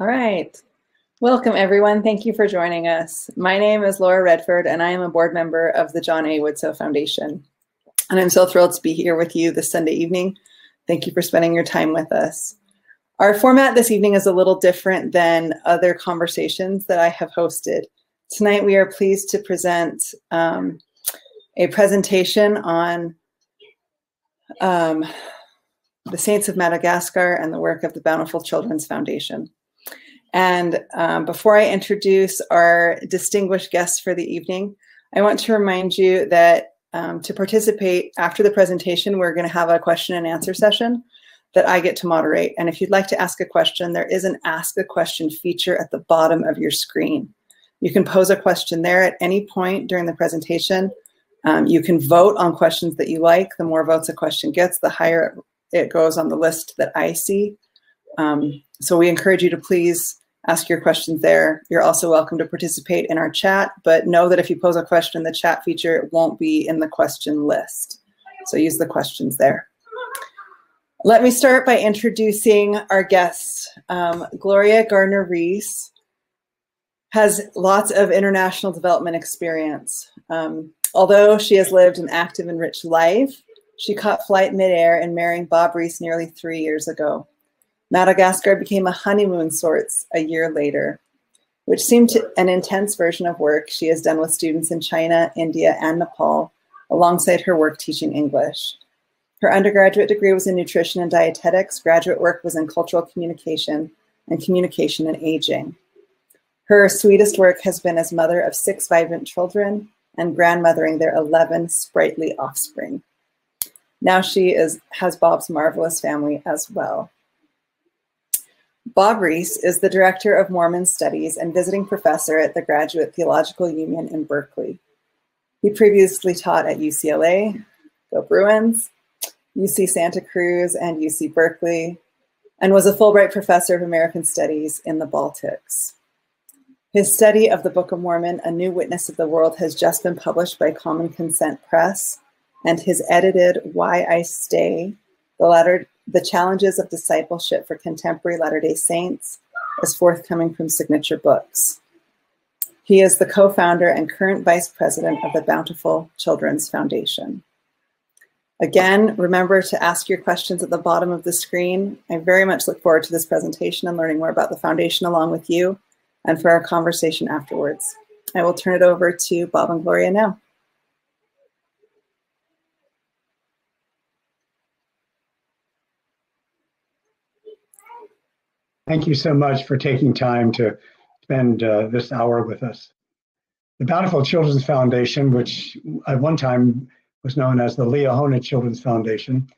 All right. Welcome, everyone. Thank you for joining us. My name is Laura Redford, and I am a board member of the John A. Widtsoe Foundation. And I'm so thrilled to be here with you this Sunday evening. Thank you for spending your time with us. Our format this evening is a little different than other conversations that I have hosted. Tonight, we are pleased to present a presentation on the Saints of Madagascar and the work of the Bountiful Children's Foundation. And before I introduce our distinguished guests for the evening, I want to remind you that to participate after the presentation, we're going to have a question and answer session that I get to moderate. And if you'd like to ask a question, there is an Ask a Question feature at the bottom of your screen. You can pose a question there at any point during the presentation. You can vote on questions that you like. The more votes a question gets, the higher it goes on the list that I see. So we encourage you to please ask your questions there. You're also welcome to participate in our chat, but know that if you pose a question in the chat feature, it won't be in the question list. So use the questions there. Let me start by introducing our guests. Gloria Rees has lots of international development experience. Although she has lived an active and rich life, she caught flight midair in marrying Bob Rees nearly 3 years ago. Madagascar became a honeymoon sorts a year later, which seemed an intense version of work she has done with students in China, India, and Nepal, alongside her work teaching English. Her undergraduate degree was in nutrition and dietetics. Graduate work was in cultural communication and communication and aging. Her sweetest work has been as mother of 6 vibrant children and grandmothering their 11 sprightly offspring. Now she has Bob's marvelous family as well. Bob Rees is the Director of Mormon Studies and visiting professor at the Graduate Theological Union in Berkeley. He previously taught at UCLA, go Bruins, UC Santa Cruz, and UC Berkeley, and was a Fulbright Professor of American Studies in the Baltics. His study of the Book of Mormon, A New Witness of the World, has just been published by Common Consent Press, and his edited Why I Stay, The Challenges of Discipleship for Contemporary Latter-day Saints, is forthcoming from Signature Books. He is the co-founder and current vice president of the Bountiful Children's Foundation. Again, remember to ask your questions at the bottom of the screen. I very much look forward to this presentation and learning more about the foundation along with you and for our conversation afterwards. I will turn it over to Bob and Gloria now. Thank you so much for taking time to spend this hour with us. The Bountiful Children's Foundation, which at one time was known as the Liahona Children's Foundation,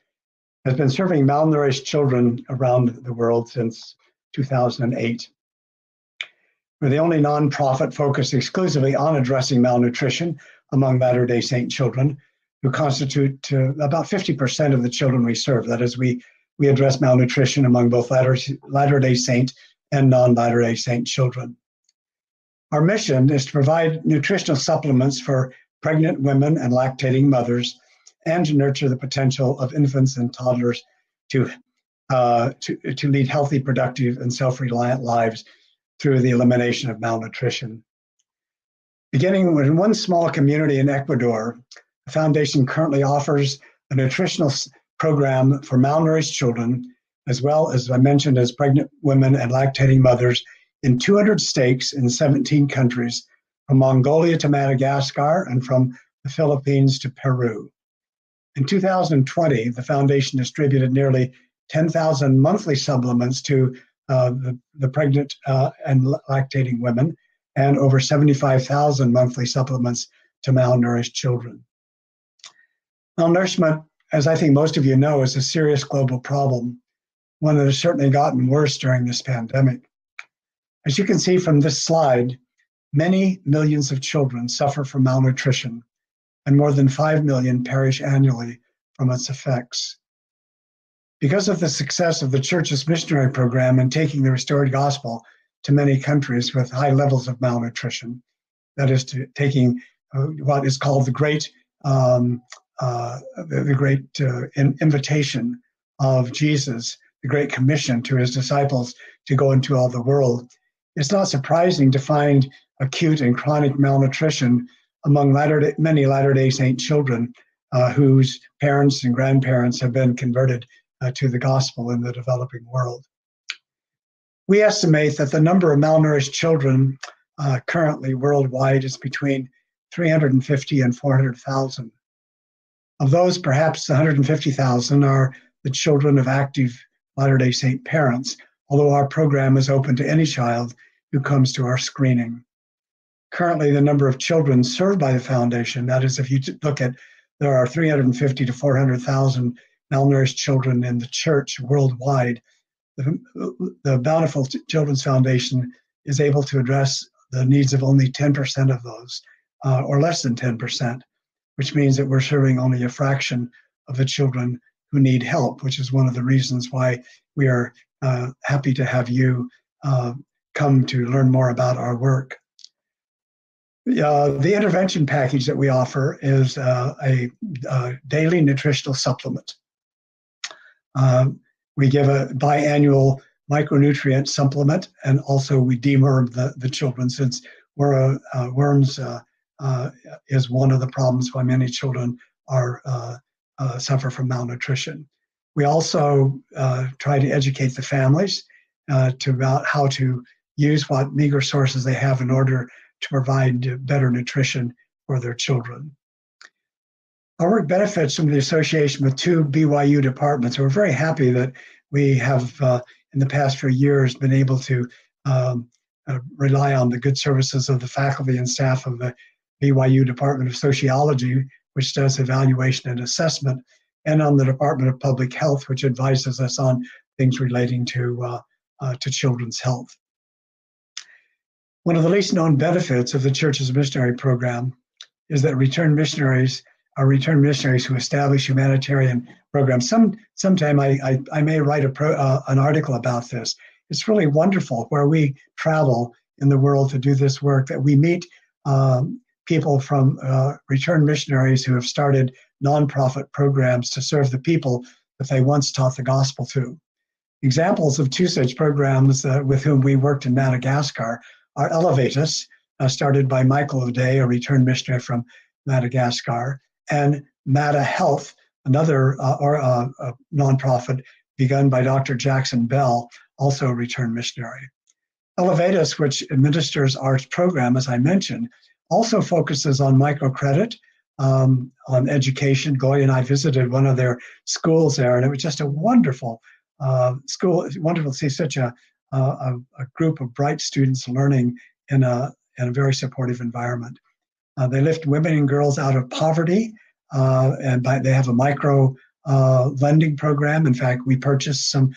has been serving malnourished children around the world since 2008. We're the only nonprofit focused exclusively on addressing malnutrition among Latter-day Saint children, who constitute about 50% of the children we serve. That is, we address malnutrition among both Latter-day Saint and non-Latter-day Saint children. Our mission is to provide nutritional supplements for pregnant women and lactating mothers, and to nurture the potential of infants and toddlers to lead healthy, productive, and self-reliant lives through the elimination of malnutrition. Beginning with one small community in Ecuador, the foundation currently offers a nutritional program for malnourished children, as well as I mentioned, as pregnant women and lactating mothers in 200 states in 17 countries, from Mongolia to Madagascar and from the Philippines to Peru. In 2020, the foundation distributed nearly 10,000 monthly supplements to the pregnant and lactating women, and over 75,000 monthly supplements to malnourished children. Malnourishment, as I think most of you know, is a serious global problem, one that has certainly gotten worse during this pandemic. As you can see from this slide, many millions of children suffer from malnutrition, and more than 5 million perish annually from its effects. Because of the success of the Church's missionary program in taking the restored gospel to many countries with high levels of malnutrition, that is, to taking what is called the great invitation of Jesus, the Great Commission to his disciples to go into all the world, it's not surprising to find acute and chronic malnutrition among many Latter-day Saint children whose parents and grandparents have been converted to the gospel in the developing world. We estimate that the number of malnourished children currently worldwide is between 350 and 400,000. Of those, perhaps 150,000 are the children of active Latter-day Saint parents, although our program is open to any child who comes to our screening. Currently, the number of children served by the foundation, that is, if you look at, there are 350 to 400,000 malnourished children in the church worldwide. The Bountiful Children's Foundation is able to address the needs of only 10% of those, or less than 10%, which means that we're serving only a fraction of the children who need help, which is one of the reasons why we are happy to have you come to learn more about our work. The intervention package that we offer is a daily nutritional supplement. We give a biannual micronutrient supplement, and also we deworm the children, since worms is one of the problems why many children suffer from malnutrition. We also try to educate the families about how to use what meager sources they have in order to provide better nutrition for their children. Our work benefits from the association with 2 BYU departments. We're very happy that we have, in the past few years, been able to rely on the good services of the faculty and staff of the BYU Department of Sociology, which does evaluation and assessment, and on the Department of Public Health, which advises us on things relating to children's health. One of the least known benefits of the Church's missionary program is that returned missionaries are returned missionaries who establish humanitarian programs. Sometime I may write an article about this. It's really wonderful where we travel in the world to do this work, that we meet people from returned missionaries who have started nonprofit programs to serve the people that they once taught the gospel to. Examples of 2 such programs with whom we worked in Madagascar are Elevatus, started by Michael O'Day, a returned missionary from Madagascar, and Mada Health, another nonprofit begun by Dr. Jackson Bell, also a returned missionary. Elevatus, which administers our program, as I mentioned, also focuses on microcredit, on education. Gloria and I visited one of their schools there, and it was just a wonderful school. It's wonderful to see such a group of bright students learning in a very supportive environment. They lift women and girls out of poverty, and they have a micro lending program. In fact, we purchased some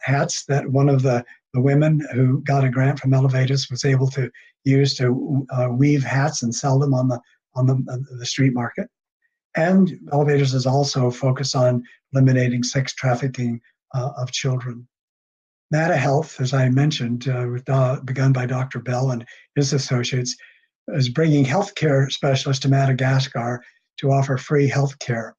hats that one of the women who got a grant from Elevatus was able to use to weave hats and sell them on the street market. And Elevatus is also focused on eliminating sex trafficking of children. Mada Health, as I mentioned, begun by Dr. Bell and his associates, is bringing healthcare specialists to Madagascar to offer free health care.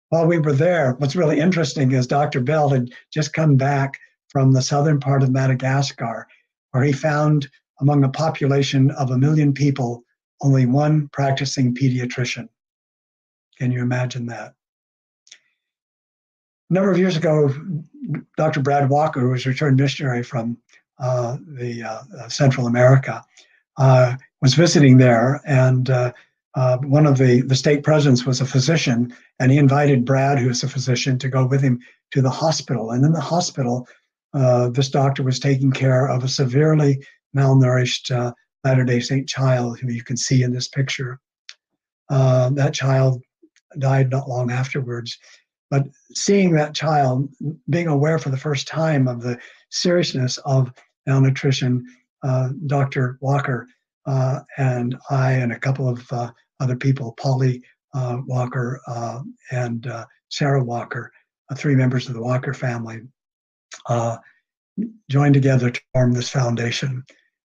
While we were there, what's really interesting is Dr. Bell had just come back from the southern part of Madagascar, where he found among a population of 1 million people, only 1 practicing pediatrician. Can you imagine that? A number of years ago, Dr. Brad Walker, who was a returned missionary from Central America, was visiting there, and one of the stake presidents was a physician, and he invited Brad, who's a physician, to go with him to the hospital. And in the hospital, this doctor was taking care of a severely malnourished Latter-day Saint child, who you can see in this picture. That child died not long afterwards. But seeing that child, being aware for the first time of the seriousness of malnutrition, Dr. Walker and I and a couple of other people, Polly Walker and Sarah Walker, 3 members of the Walker family, joined together to form this foundation,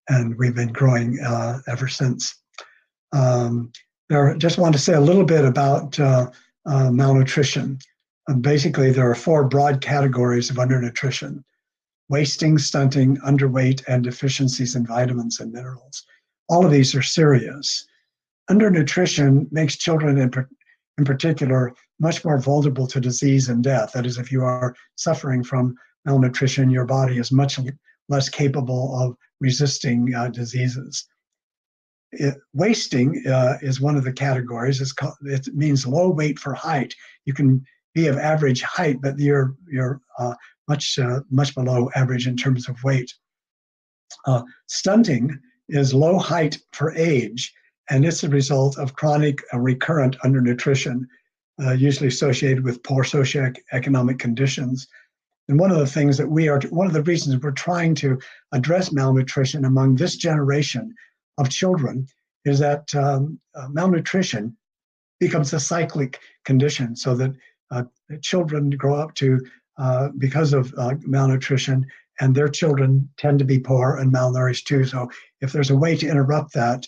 and we've been growing ever since. Just want to say a little bit about malnutrition. Basically, there are 4 broad categories of undernutrition: wasting, stunting, underweight, and deficiencies in vitamins and minerals. All of these are serious. Undernutrition makes children in particular much more vulnerable to disease and death. That is, if you are suffering from malnutrition, your body is much less capable of resisting diseases. Wasting is one of the categories. It means low weight for height. You can be of average height, but you're much below average in terms of weight. Stunting is low height for age, and it's a result of chronic recurrent undernutrition, usually associated with poor socioeconomic conditions. And one of the reasons we're trying to address malnutrition among this generation of children is that malnutrition becomes a cyclic condition, so that children grow up to, because of malnutrition, and their children tend to be poor and malnourished too. So if there's a way to interrupt that,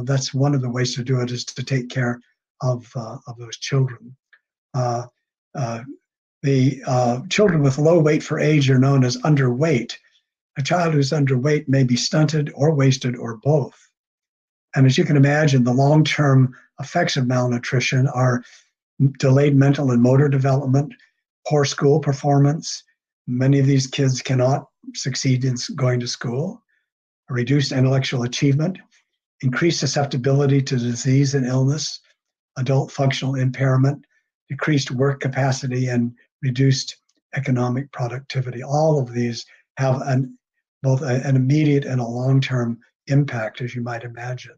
that's one of the ways to do it, is to take care of those children. The children with low weight for age are known as underweight. A child who's underweight may be stunted or wasted or both. And as you can imagine, the long-term effects of malnutrition are delayed mental and motor development, poor school performance. Many of these kids cannot succeed in going to school. Reduced intellectual achievement, increased susceptibility to disease and illness, adult functional impairment, decreased work capacity, and reduced economic productivity. All of these have both an immediate and a long-term impact, as you might imagine.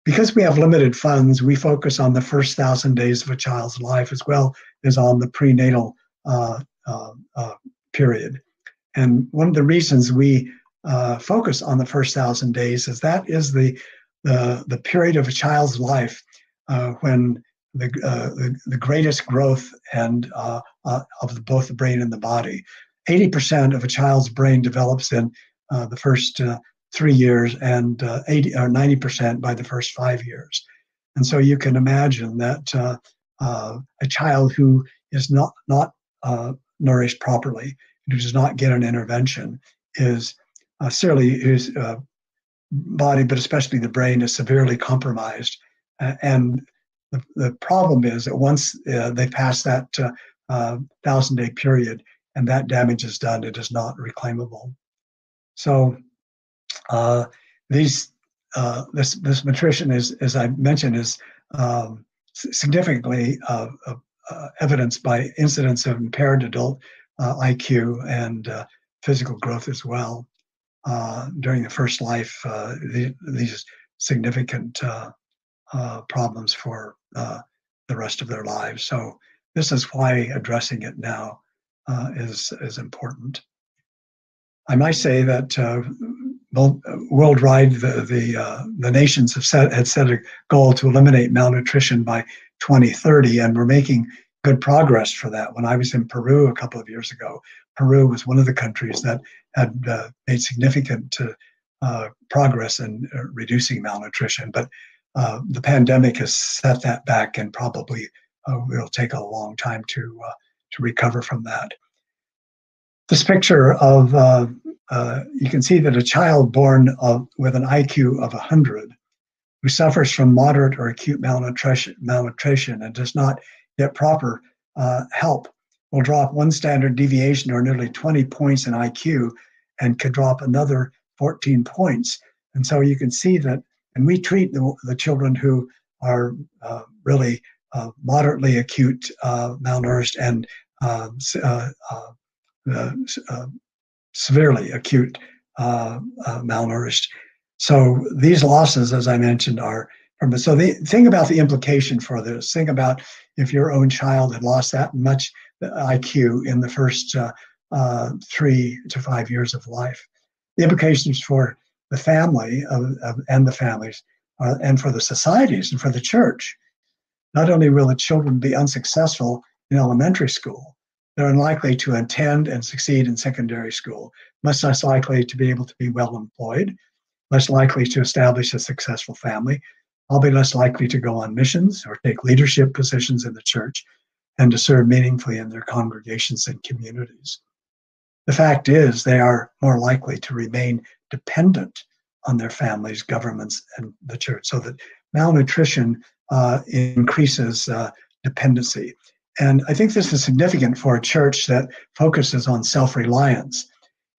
Because we have limited funds, we focus on the first 1,000 days of a child's life, as well as on the prenatal period. And one of the reasons we focus on the first 1,000 days is that is the period of a child's life when the greatest growth and of both the brain and the body. 80% of a child's brain develops in the first 3 years, and 90% by the first 5 years. And so you can imagine that a child who is not nourished properly, who does not get an intervention, his body, but especially the brain, is severely compromised. And the problem is that once they pass that 1,000-day period and that damage is done, it is not reclaimable. So this nutrition is, as I mentioned, is significantly evidenced by incidents of impaired adult IQ and physical growth as well. During the first life, these significant problems for the rest of their lives. So this is why addressing it now is important. I might say that worldwide, the nations had set a goal to eliminate malnutrition by 2030, and we're making good progress for that. When I was in Peru a couple of years ago, Peru was one of the countries that had made significant progress in reducing malnutrition, but the pandemic has set that back, and probably will take a long time to recover from that. This picture of, you can see that a child born with an IQ of 100 who suffers from moderate or acute malnutrition and does not get proper help will drop one standard deviation, or nearly 20 points in IQ, and could drop another 14 points. And so you can see that, and we treat the children who are really moderately acute malnourished and severely acute malnourished. So these losses, as I mentioned, are from. So think about the implication for this. Think about if your own child had lost that much IQ in the first 3 to 5 years of life. The implications for the family and the families, and for the societies and for the church. Not only will the children be unsuccessful in elementary school, they're unlikely to attend and succeed in secondary school, much less likely to be able to be well employed, less likely to establish a successful family, probably less likely to go on missions or take leadership positions in the church, and to serve meaningfully in their congregations and communities. The fact is, they are more likely to remain dependent on their families, governments, and the church, so that malnutrition increases dependency. And I think this is significant for a church that focuses on self-reliance.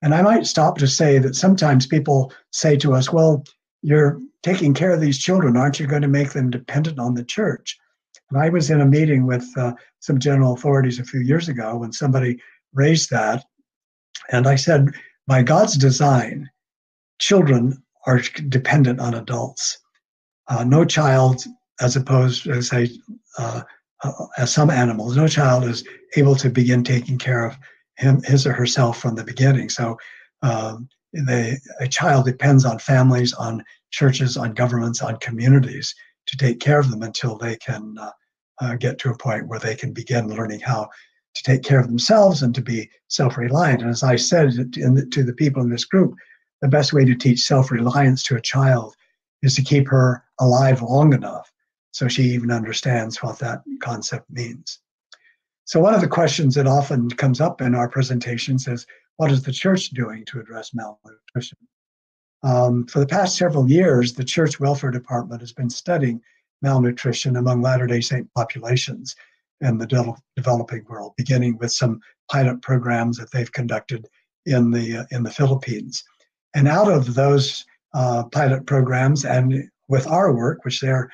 And I might stop to say that sometimes people say to us, well, you're taking care of these children, aren't you going to make them dependent on the church? And I was in a meeting with some general authorities a few years ago when somebody raised that. And I said, by God's design, children are dependent on adults. No child, as opposed to, say, as some animals, no child is able to begin taking care of his or herself from the beginning. So a child depends on families, on churches, on governments, on communities to take care of them until they can get to a point where they can begin learning how to take care of themselves and to be self-reliant. And as I said to the people in this group, the best way to teach self-reliance to a child is to keep her alive long enough so she even understands what that concept means. So one of the questions that often comes up in our presentations is, what is the church doing to address malnutrition? For the past several years, the Church Welfare Department has been studying malnutrition among Latter-day Saint populations in the developing world, beginning with some pilot programs that they've conducted in the Philippines. And out of those pilot programs, and with our work, which they're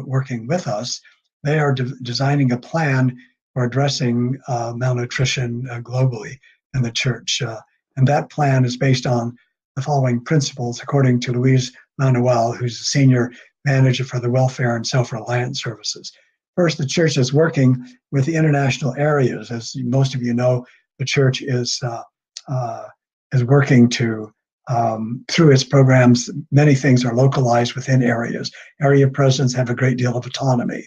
working with us, they are designing a plan for addressing malnutrition globally in the church. And that plan is based on the following principles, according to Luis Manuel, who's the senior manager for the welfare and self-reliance services. First, the church is working with the international areas. As most of you know, the church is working to, through its programs, many things are localized within areas. Area presidents have a great deal of autonomy.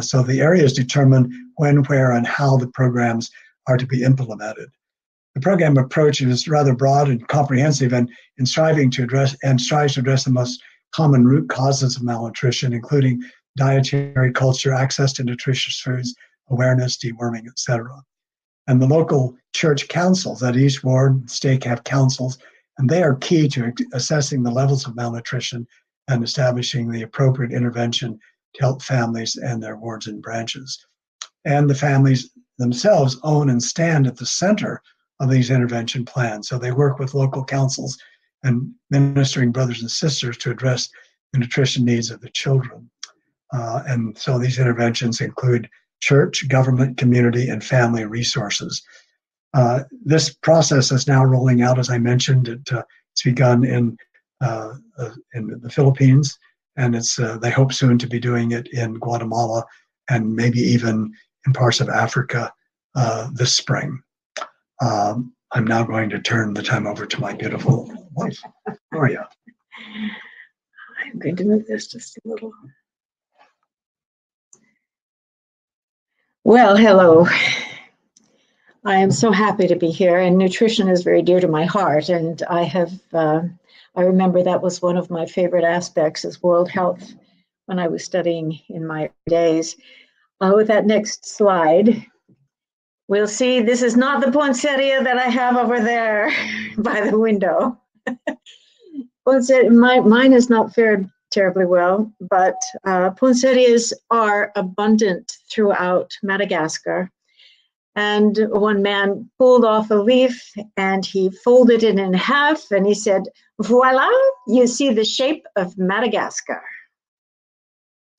So the areas determine when, where, and how the programs are to be implemented. The program approach is rather broad and comprehensive, and strives to address the most common root causes of malnutrition, including dietary culture, access to nutritious foods, awareness, deworming, etc. And the local church councils at each ward and stake have councils, and they are key to assessing the levels of malnutrition and establishing the appropriate intervention to help families and their wards and branches. And the families themselves own and stand at the center of these intervention plans. So they work with local councils and ministering brothers and sisters to address the nutrition needs of the children. And so these interventions include church, government, community, and family resources. This process is now rolling out, as I mentioned. It's begun in the Philippines, and they hope soon to be doing it in Guatemala and maybe even in parts of Africa this spring. I'm now going to turn the time over to my beautiful wife, Gloria. I'm going to move this just a little. Well, hello. I am so happy to be here, and nutrition is very dear to my heart. And I remember that was one of my favorite aspects is world health when I was studying in my days. With that next slide, we'll see this is not the poinsettia that I have over there by the window. Mine has not fared terribly well, but poinsettias are abundant throughout Madagascar. And one man pulled off a leaf and he folded it in half and he said, voila, you see the shape of Madagascar.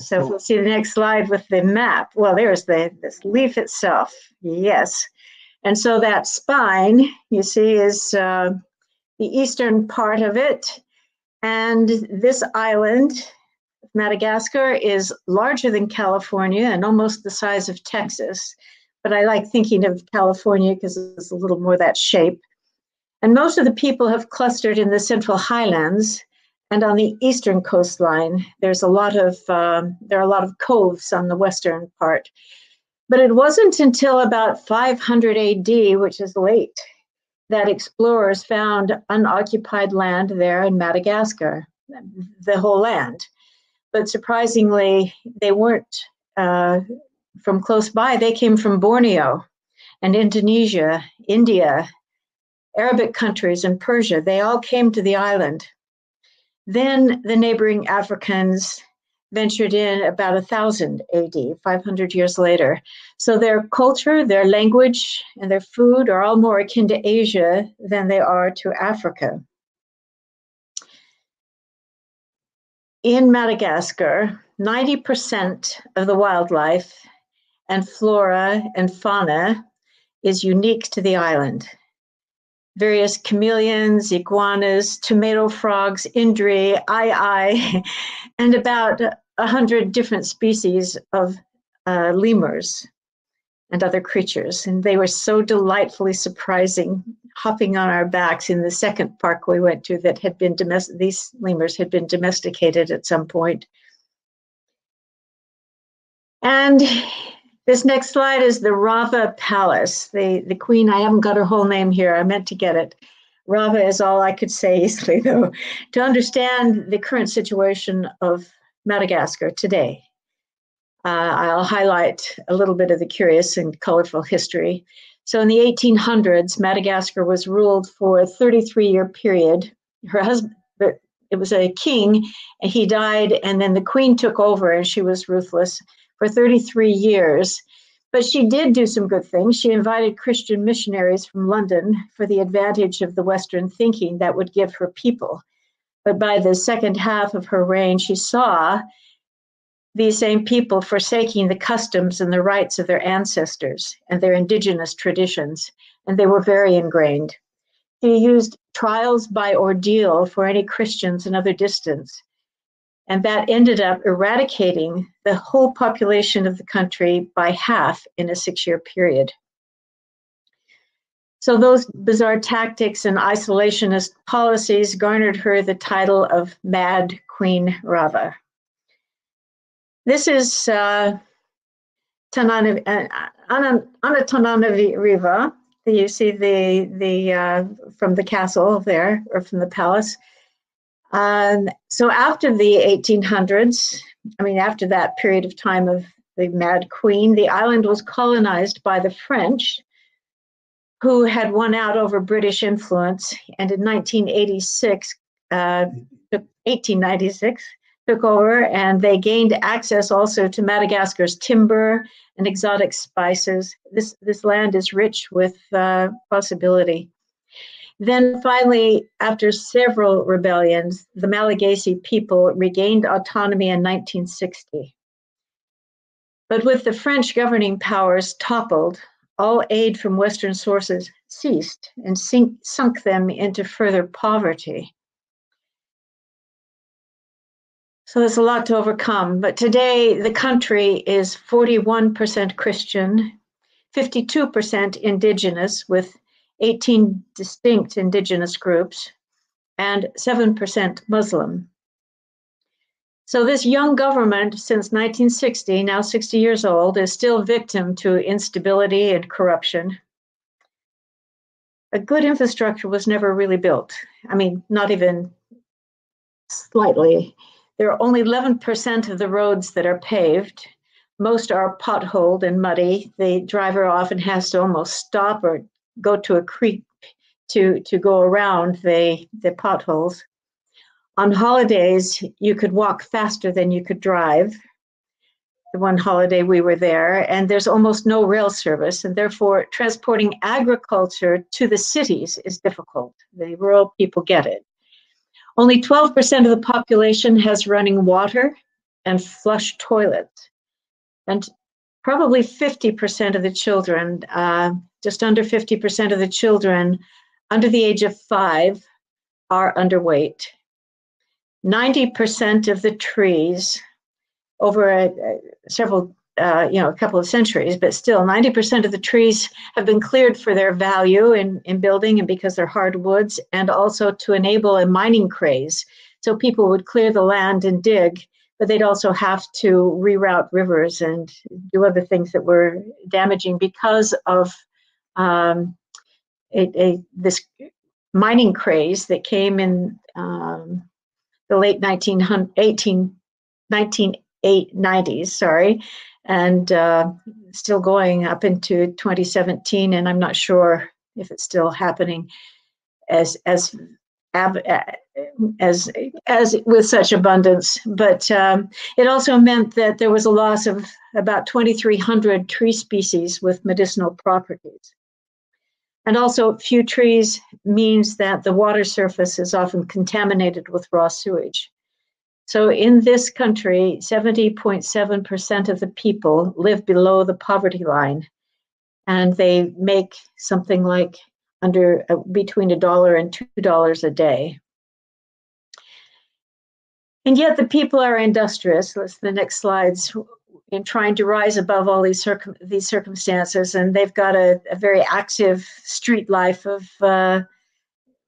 So if we'll see the next slide with the map. Well, there's this leaf itself, yes. And so that spine, you see, is the eastern part of it. And this island, Madagascar, is larger than California and almost the size of Texas. But I like thinking of California because it's a little more that shape. And most of the people have clustered in the Central Highlands, and on the eastern coastline, there are a lot of coves on the western part. But it wasn't until about 500 AD, which is late, that explorers found unoccupied land there in Madagascar, the whole land. But surprisingly, they weren't from close by. They came from Borneo and Indonesia, India, Arabic countries, and Persia. They all came to the island. Then the neighboring Africans ventured in about 1000 AD, 500 years later. So their culture, their language, and their food are all more akin to Asia than they are to Africa. In Madagascar, 90% of the wildlife and flora and fauna is unique to the island. Various chameleons, iguanas, tomato frogs, indri, and about 100 different species of lemurs and other creatures. And they were so delightfully surprising, hopping on our backs in the second park we went to that had been these lemurs had been domesticated at some point. And this next slide is the Rava Palace. The queen, I haven't got her whole name here. I meant to get it. Rava is all I could say easily, though. To understand the current situation of Madagascar today, I'll highlight a little bit of the curious and colorful history. So in the 1800s, Madagascar was ruled for a 33-year period. Her husband, it was a king, and he died, and then the queen took over, and she was ruthless for 33 years. But she did do some good things. She invited Christian missionaries from London for the advantage of the Western thinking that would give her people. But by the second half of her reign, she saw these same people forsaking the customs and the rights of their ancestors and their indigenous traditions, and they were very ingrained. She used trials by ordeal for any Christians in other dissidents, and that ended up eradicating the whole population of the country by half in a 6-year period. So those bizarre tactics and isolationist policies garnered her the title of Mad Queen Rava. This is Antananarivo. You see the from the castle there, or from the palace. So after the 1800s, after that period of time of the Mad Queen, the island was colonized by the French, who had won out over British influence, and in 1896, took over, and they gained access also to Madagascar's timber and exotic spices. This land is rich with possibility. Then finally, after several rebellions, the Malagasy people regained autonomy in 1960. But with the French governing powers toppled, all aid from Western sources ceased and sunk them into further poverty. So there's a lot to overcome. But today, the country is 41% Christian, 52% indigenous, with 18 distinct indigenous groups, and 7% Muslim. So this young government, since 1960, now 60 years old, is still victim to instability and corruption. A good infrastructure was never really built. Not even slightly. There are only 11% of the roads that are paved. Most are potholed and muddy. The driver often has to almost stop or go to a creek to go around the potholes. On holidays, you could walk faster than you could drive. The one holiday we were there, and there's almost no rail service, and therefore transporting agriculture to the cities is difficult. The rural people get it. Only 12% of the population has running water and flush toilets. And probably 50% of the children, just under 50% of the children under the age of 5 are underweight. 90% of the trees over a couple of centuries, but still 90% of the trees have been cleared for their value in building and because they're hardwoods, and also to enable a mining craze. So people would clear the land and dig, but they'd also have to reroute rivers and do other things that were damaging because of this mining craze that came in the late 1990s, and still going up into 2017. And I'm not sure if it's still happening as with such abundance. But it also meant that there was a loss of about 2,300 tree species with medicinal properties. And also, few trees means that the water surface is often contaminated with raw sewage. So in this country, 70.7% of the people live below the poverty line, and they make something like between $1 and $2 a day. And yet the people are industrious. That's the next slides, in trying to rise above all these circumstances. And they've got a very active street life of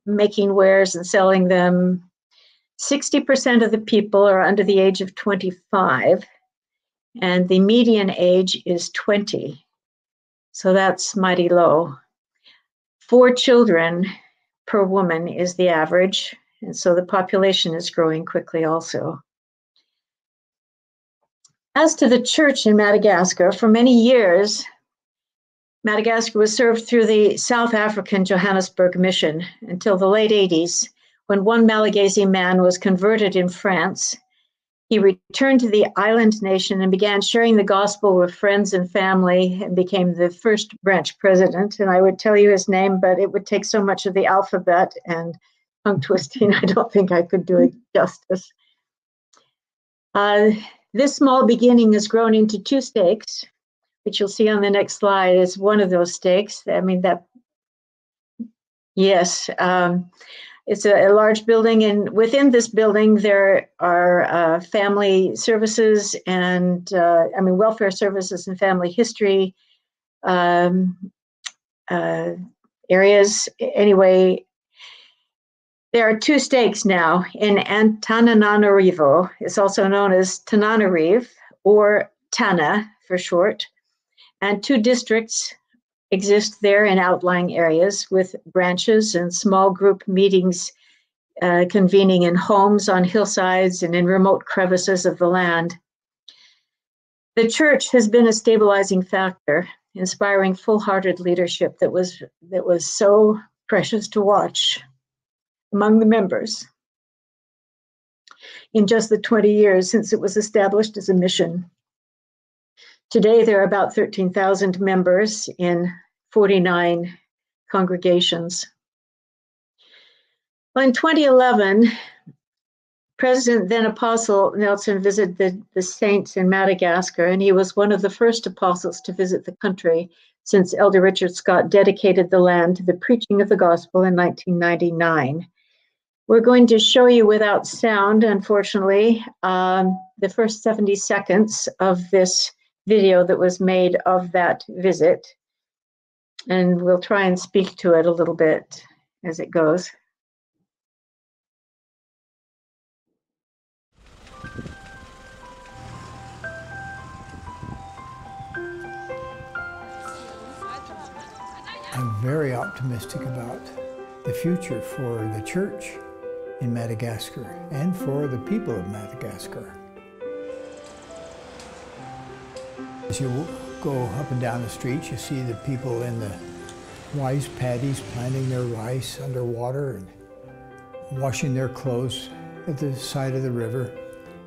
making wares and selling them. 60% of the people are under the age of 25, and the median age is 20. So that's mighty low. 4 children per woman is the average. And so the population is growing quickly also. As to the church in Madagascar, for many years, Madagascar was served through the South African Johannesburg mission until the late 80s, when one Malagasy man was converted in France. He returned to the island nation and began sharing the gospel with friends and family, and became the first branch president. And I would tell you his name, but it would take so much of the alphabet and tongue twisting, I don't think I could do it justice. This small beginning has grown into 2 stakes, which you'll see on the next slide is one of those stakes. I mean, yes, it's a large building, and within this building there are family services and welfare services and family history areas. Anyway, there are 2 stakes now in Antananarivo. It's also known as Tananarive, or Tana for short. And 2 districts exist there in outlying areas, with branches and small group meetings convening in homes on hillsides and in remote crevices of the land. The church has been a stabilizing factor, inspiring full-hearted leadership that was so precious to watch among the members in just the 20 years since it was established as a mission. Today, there are about 13,000 members in 49 congregations. Well, in 2011, President, then Apostle Nelson, visited the saints in Madagascar, and he was one of the first apostles to visit the country since Elder Richard Scott dedicated the land to the preaching of the gospel in 1999. We're going to show you without sound, unfortunately, the first 70 seconds of this video that was made of that visit. And we'll try and speak to it a little bit as it goes. I'm very optimistic about the future for the church in Madagascar and for the people of Madagascar. As you go up and down the streets, you see the people in the rice paddies planting their rice underwater and washing their clothes at the side of the river.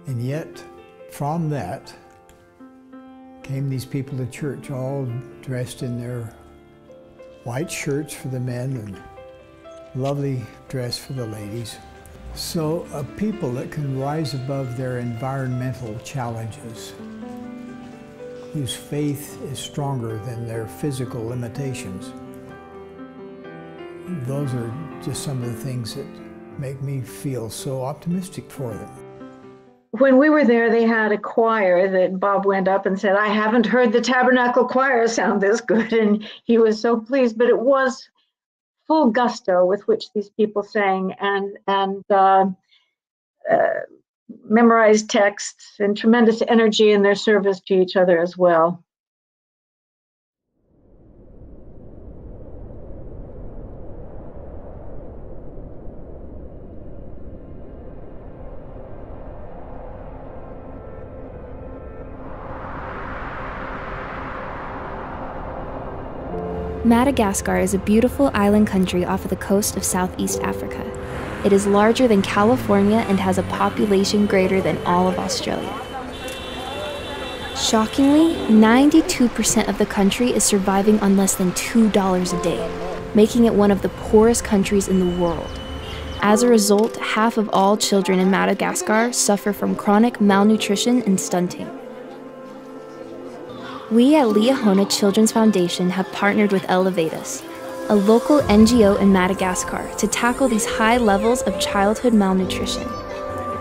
And yet, from that, came these people to church, all dressed in their white shirts for the men and lovely dress for the ladies. So a people that can rise above their environmental challenges, whose faith is stronger than their physical limitations. Those are just some of the things that make me feel so optimistic for them. When we were there, they had a choir that Bob went up and said, "I haven't heard the Tabernacle Choir sound this good," and he was so pleased. But it was full gusto with which these people sang and memorized texts, and tremendous energy in their service to each other as well. Madagascar is a beautiful island country off of the coast of Southeast Africa. It is larger than California and has a population greater than all of Australia. Shockingly, 92% of the country is surviving on less than $2 a day, making it one of the poorest countries in the world. As a result, half of all children in Madagascar suffer from chronic malnutrition and stunting. We at Liahona Children's Foundation have partnered with Elevate Us, a local NGO in Madagascar, to tackle these high levels of childhood malnutrition.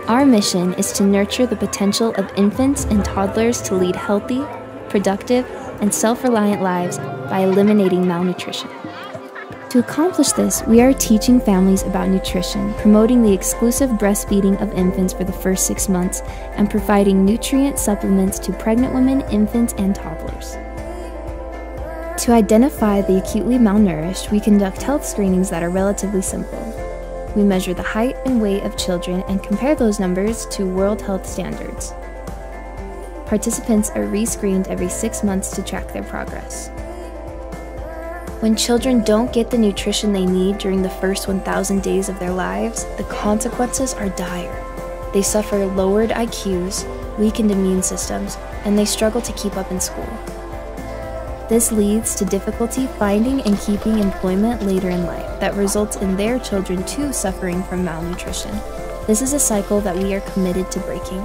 Our mission is to nurture the potential of infants and toddlers to lead healthy, productive, and self-reliant lives by eliminating malnutrition. To accomplish this, we are teaching families about nutrition, promoting the exclusive breastfeeding of infants for the first 6 months, and providing nutrient supplements to pregnant women, infants, and toddlers. To identify the acutely malnourished, we conduct health screenings that are relatively simple. We measure the height and weight of children and compare those numbers to World Health standards. Participants are re-screened every 6 months to track their progress. When children don't get the nutrition they need during the first 1,000 days of their lives, the consequences are dire. They suffer lowered IQs, weakened immune systems, and they struggle to keep up in school. This leads to difficulty finding and keeping employment later in life that results in their children too suffering from malnutrition. This is a cycle that we are committed to breaking.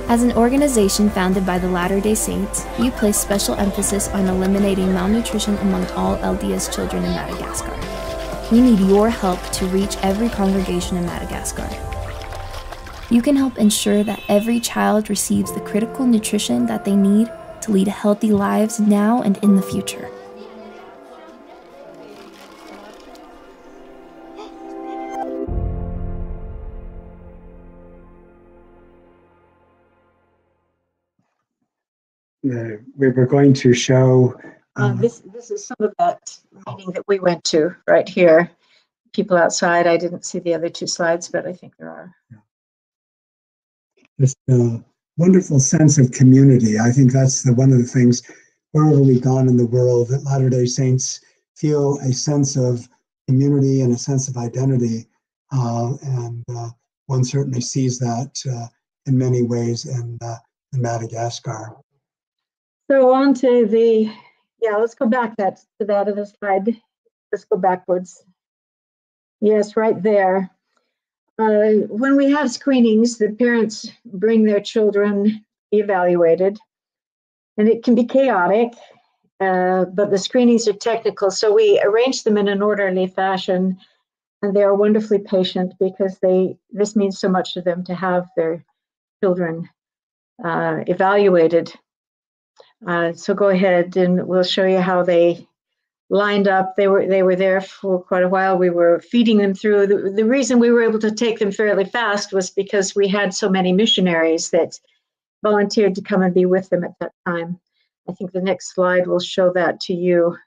As an organization founded by the Latter-day Saints, we place special emphasis on eliminating malnutrition among all LDS children in Madagascar. We need your help to reach every congregation in Madagascar. You can help ensure that every child receives the critical nutrition that they need to lead healthy lives now and in the future. We were going to show. This is some of that meeting that we went to right here. People outside. I didn't see the other two slides, but I think there are. This wonderful sense of community. I think that's one of the things, wherever we've gone in the world, that Latter-day Saints feel a sense of community and a sense of identity. And one certainly sees that in many ways in Madagascar. So on to let's go back to that other slide. Let's go backwards. Yes, right there. When we have screenings, the parents bring their children evaluated, and it can be chaotic, but the screenings are technical, so we arrange them in an orderly fashion, and they are wonderfully patient because this means so much to them to have their children evaluated. So go ahead and we'll show you how they lined up. They were there for quite a while. We were feeding them through. The reason we were able to take them fairly fast was because we had so many missionaries that volunteered to come and be with them at that time. I think the next slide will show that to you.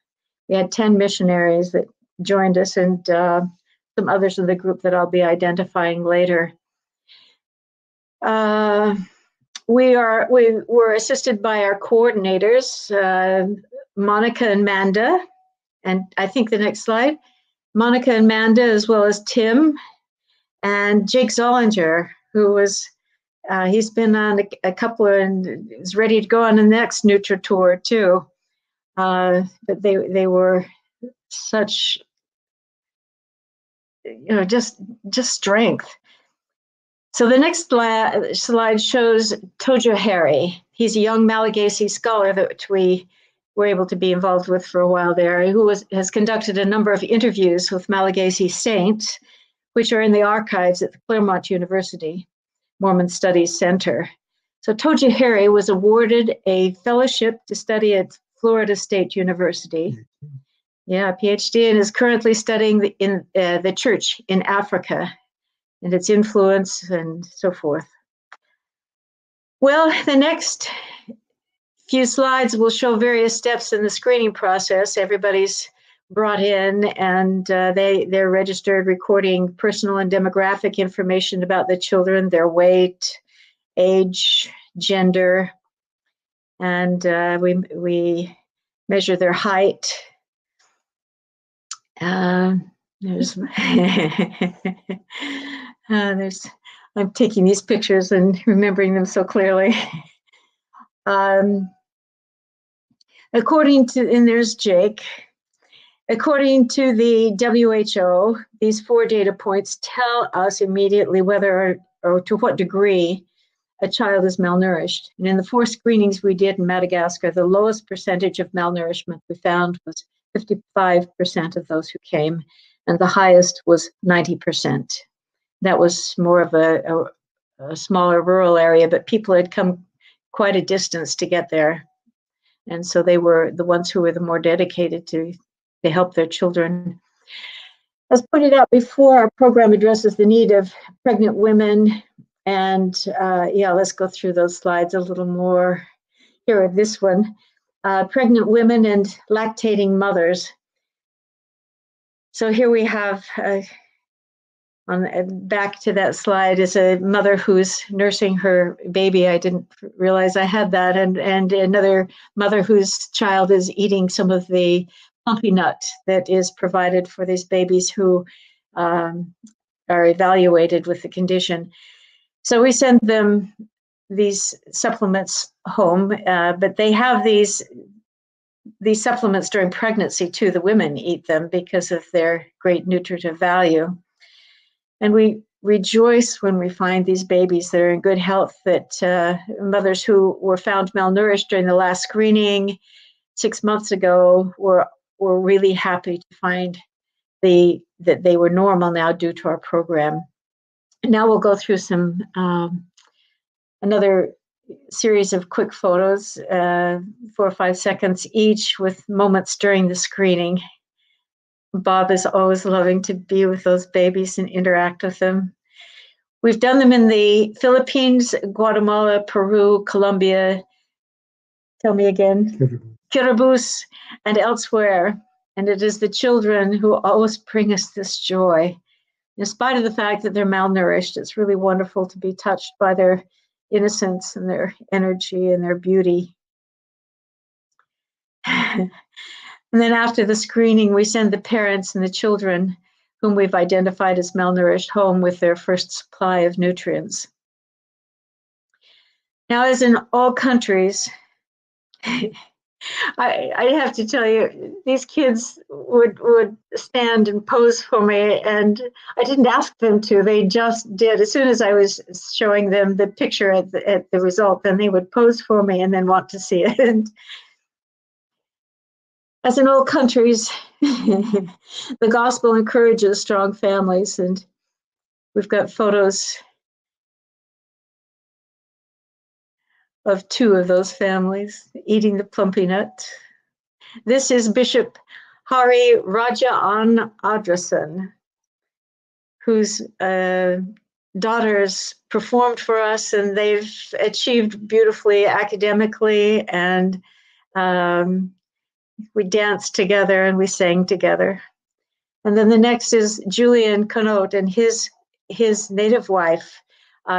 We had 10 missionaries that joined us and some others in the group that I'll be identifying later. We were assisted by our coordinators, Monica and Manda, and I think the next slide, Monica and Manda, as well as Tim and Jake Zollinger, who was, he's been on a couple and is ready to go on the next Nutra tour too. But they were such, just strength. So the next slide shows Tojo Harry. He's a young Malagasy scholar that we were able to be involved with for a while there, who has conducted a number of interviews with Malagasy saints, which are in the archives at the Claremont University Mormon Studies Center. So Tojo Harry was awarded a fellowship to study at Florida State University. Yeah, PhD, and is currently studying in the church in Africa and its influence and so forth. Well, the next few slides will show various steps in the screening process. Everybody's brought in and they're registered, recording personal and demographic information about the children, their weight, age, gender, and we measure their height. I'm taking these pictures and remembering them so clearly. According to, and there's Jake. According to the WHO, these 4 data points tell us immediately whether or to what degree a child is malnourished. And in the 4 screenings we did in Madagascar, the lowest percentage of malnourishment we found was 55% of those who came, and the highest was 90%. That was more of a smaller rural area, but people had come quite a distance to get there. And so they were the ones who were the more dedicated to help their children. As pointed out before, our program addresses the need of pregnant women. And let's go through those slides a little more. Here, this one, pregnant women and lactating mothers. So here we have, back to that slide, is a mother who's nursing her baby. I didn't realize I had that. And another mother whose child is eating some of the pumpy nut that is provided for these babies who are evaluated with the condition. So we send them these supplements home, but they have these supplements during pregnancy too. The women eat them because of their great nutritive value. And we rejoice when we find these babies that are in good health, that mothers who were found malnourished during the last screening 6 months ago were really happy to find that they were normal now due to our program. Now we'll go through some another series of quick photos, 4 or 5 seconds each, with moments during the screening. Bob is always loving to be with those babies and interact with them. We've done them in the Philippines, Guatemala, Peru, Colombia, tell me again, Kiribati, and elsewhere. And it is the children who always bring us this joy. In spite of the fact that they're malnourished, it's really wonderful to be touched by their innocence and their energy and their beauty. And then after the screening, we send the parents and the children whom we've identified as malnourished home with their first supply of nutrients. Now, as in all countries, I have to tell you, these kids would stand and pose for me, and I didn't ask them to. They just did. As soon as I was showing them the picture at the result, then they would pose for me and then want to see it. And as in all countries, the gospel encourages strong families, and we've got photos of 2 of those families eating the plumpy nut. This is Bishop Hari Rajan Adrasan, whose daughters performed for us, and they've achieved beautifully academically, and we danced together and we sang together. And then the next is Julian Conot and his native wife.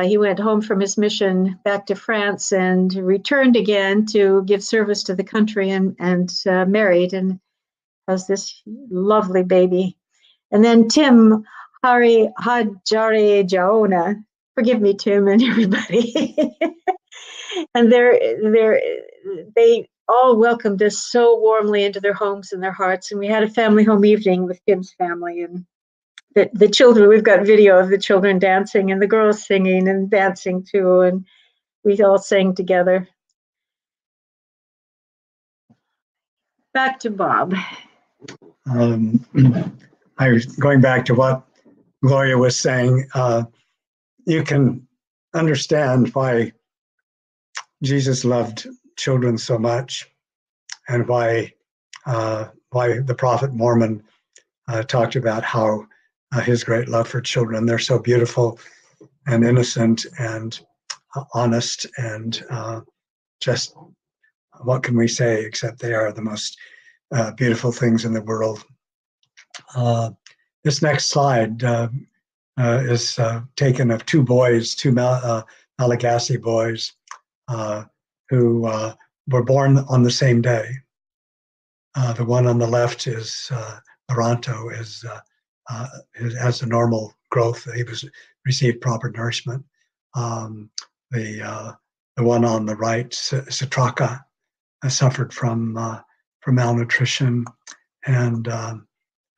He went home from his mission back to France and returned again to give service to the country, and married and has this lovely baby. And then Tim Hari Hajare Jaona, forgive me, Tim and everybody. And they all welcomed us so warmly into their homes and their hearts. And we had a family home evening with Tim's family, and the children, we've got video of the children dancing and the girls singing and dancing too, and we all sang together. Back to Bob. I was going back to what Gloria was saying. You can understand why Jesus loved children so much, and why the prophet Mormon talked about how his great love for children. They're so beautiful and innocent and honest, and just what can we say except they are the most beautiful things in the world. This next slide is taken of 2 boys, 2 Malagasy boys who were born on the same day. The one on the left is Toronto, has a normal growth. He received proper nourishment. The one on the right, Satraka, suffered from malnutrition, and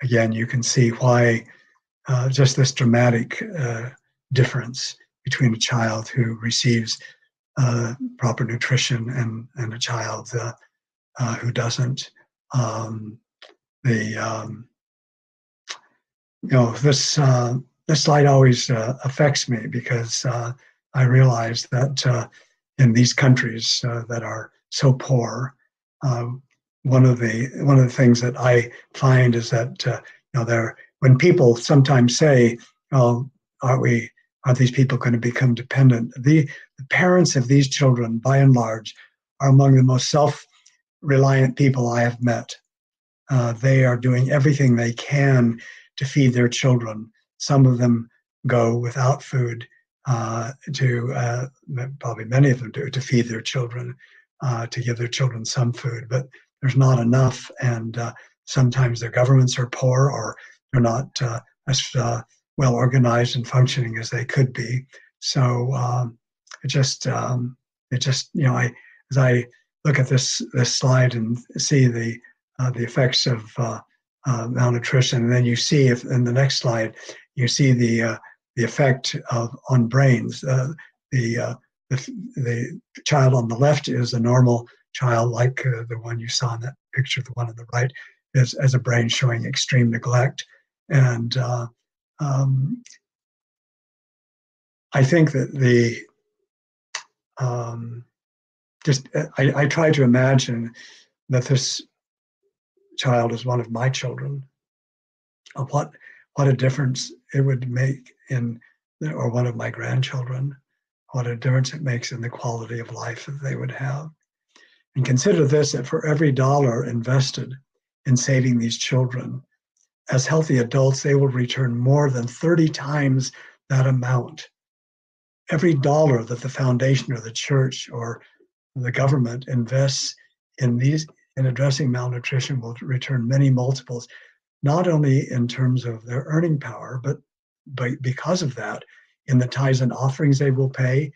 again, you can see why just this dramatic difference between a child who receives proper nutrition and a child who doesn't. This slide always affects me because I realize that in these countries that are so poor, one of the things that I find is that when people sometimes say, "Oh, are these people going to become dependent?" The parents of these children, by and large, are among the most self-reliant people I have met. They are doing everything they can to feed their children. Some of them go without food probably many of them do, to feed their children, to give their children some food, but there's not enough, and sometimes their governments are poor, or they're not as well organized and functioning as they could be. So as I look at this slide and see the effects of malnutrition, and then you see, if in the next slide, you see the effect on brains. The child on the left is a normal child, like the one you saw in that picture. The one on the right has a brain showing extreme neglect, and I think that I try to imagine that this child is one of my children, of what a difference it would make or one of my grandchildren, what a difference it makes in the quality of life that they would have. And consider this, that for every dollar invested in saving these children, as healthy adults, they will return more than 30 times that amount. Every dollar that the foundation or the church or the government invests in addressing malnutrition will return many multiples, not only in terms of their earning power, but because of that, in the tithes and offerings they will pay,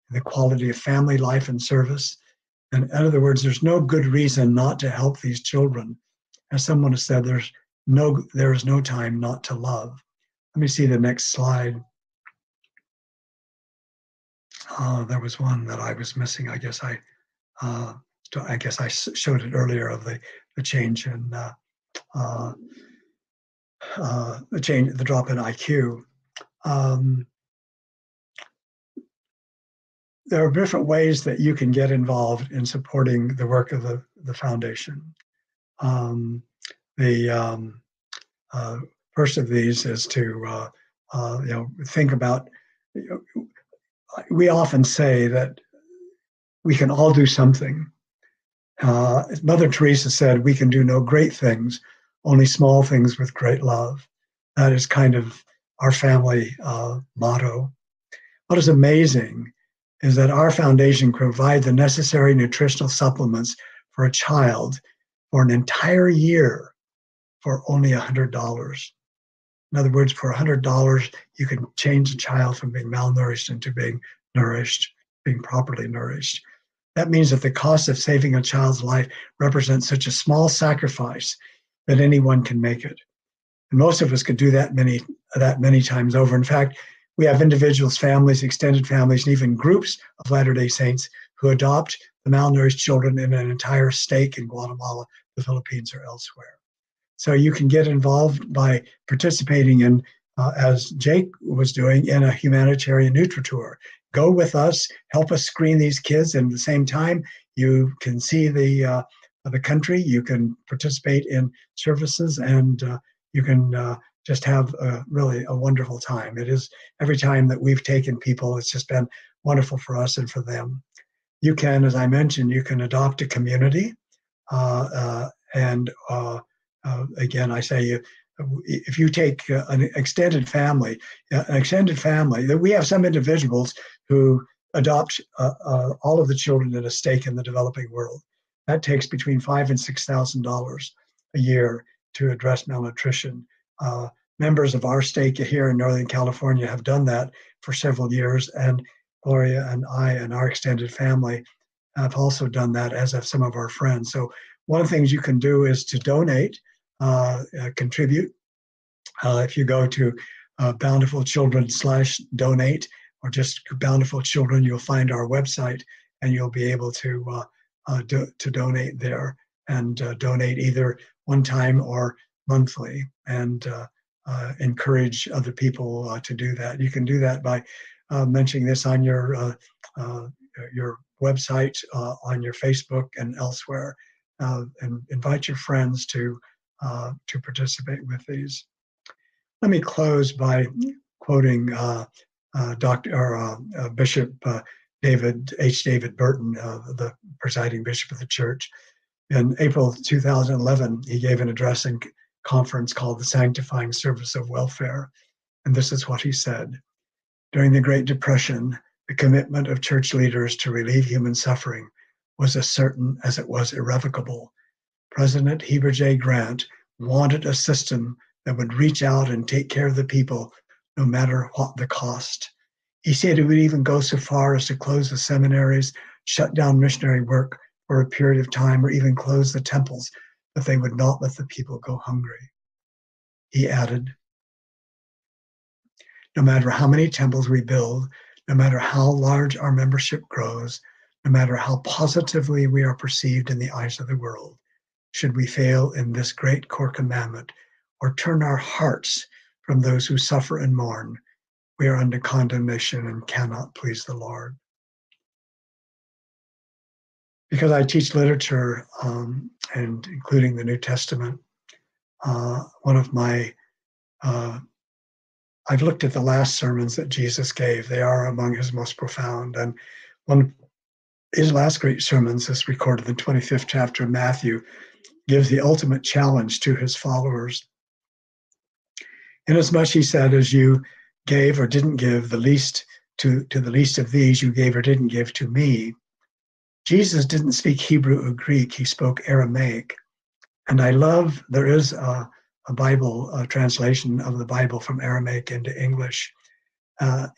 the quality of family life and service. And in other words, there's no good reason not to help these children. As someone has said, there is no time not to love. Let me see the next slide. There was one that I was missing. I guess I showed it earlier, of the change in the drop in IQ. There are different ways that you can get involved in supporting the work of the foundation. The first of these is to think about. We often say that we can all do something. Mother Teresa said, "We can do no great things, only small things with great love." That is kind of our family motto. What is amazing is that our foundation provides the necessary nutritional supplements for a child for an entire year for only $100. In other words, for $100, you can change a child from being malnourished into being nourished, being properly nourished. That means that the cost of saving a child's life represents such a small sacrifice that anyone can make it. And most of us could do that many times over. In fact, we have individuals, families, extended families, and even groups of Latter-day Saints who adopt the malnourished children in an entire state in Guatemala, the Philippines, or elsewhere. So you can get involved by participating in, as Jake was doing, in a humanitarian Nutritour. Go with us, help us screen these kids, and at the same time, you can see the country, you can participate in services, and you can just have really a wonderful time. It is, every time that we've taken people, it's just been wonderful for us and for them. You can, as I mentioned, you can adopt a community, again, I say, if you take an extended family, we have some individuals who adopt all of the children in a stake in the developing world. that takes between $5,000 and $6,000 a year to address malnutrition. Members of our stake here in Northern California have done that for several years, and Gloria and I and our extended family have also done that, as have some of our friends. So one of the things you can do is to donate, contribute. If you go to Bountiful Children /donate, or just Bountiful Children, you'll find our website, and you'll be able to donate there, and donate either one time or monthly, and encourage other people to do that. You can do that by mentioning this on your website, on your Facebook, and elsewhere, and invite your friends to participate with these. Let me close by quoting Bishop David Burton, the presiding bishop of the church. In April 2011, he gave an address and conference called the Sanctifying Service of Welfare. And this is what he said: during the Great Depression, the commitment of church leaders to relieve human suffering was as certain as it was irrevocable. President Heber J. Grant wanted a system that would reach out and take care of the people no matter what the cost. He said he would even go so far as to close the seminaries, shut down missionary work for a period of time, or even close the temples, but they would not let the people go hungry. He added, no matter how many temples we build, no matter how large our membership grows, no matter how positively we are perceived in the eyes of the world, should we fail in this great core commandment, or turn our hearts from those who suffer and mourn, we are under condemnation and cannot please the Lord. Because I teach literature, and including the New Testament, one of my, I've looked at the last sermons that Jesus gave. They are among his most profound. And one of his last great sermons is recorded in the 25th chapter of Matthew, gives the ultimate challenge to his followers. Inasmuch, he said, as you gave or didn't give the least to the least of these, you gave or didn't give to me. Jesus didn't speak Hebrew or Greek, he spoke Aramaic. And I love, there is a Bible translation of the Bible from Aramaic into English.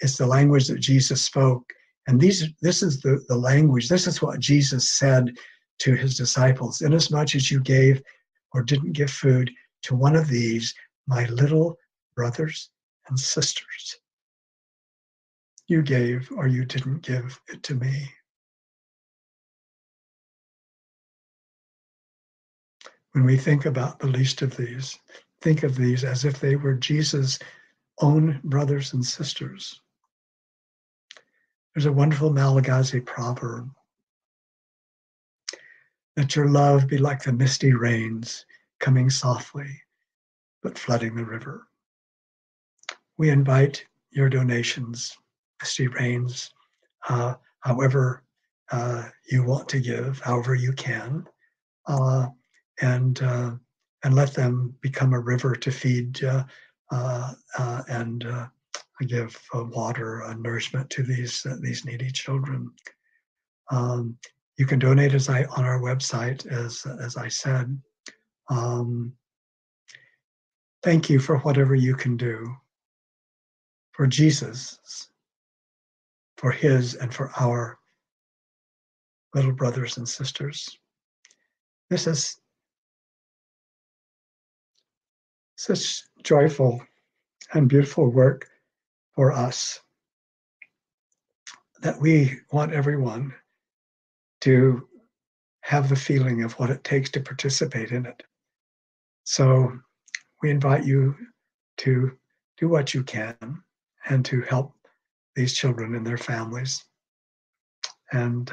It's the language that Jesus spoke. And this is the language, this is what Jesus said to his disciples. Inasmuch as you gave or didn't give food to one of these, my little brothers and sisters, you gave or you didn't give it to me. When we think about the least of these, think of these as if they were Jesus' own brothers and sisters. There's a wonderful Malagasy proverb: let your love be like the misty rains coming softly, but flooding the river. We invite your donations, misty rains, however you want to give, however you can, and let them become a river to feed and give water and nourishment to these needy children. You can donate on our website, as I said. Thank you for whatever you can do for Jesus, for his and for our little brothers and sisters. This is such joyful and beautiful work for us that we want everyone to have the feeling of what it takes to participate in it. So we invite you to do what you can and to help these children and their families, and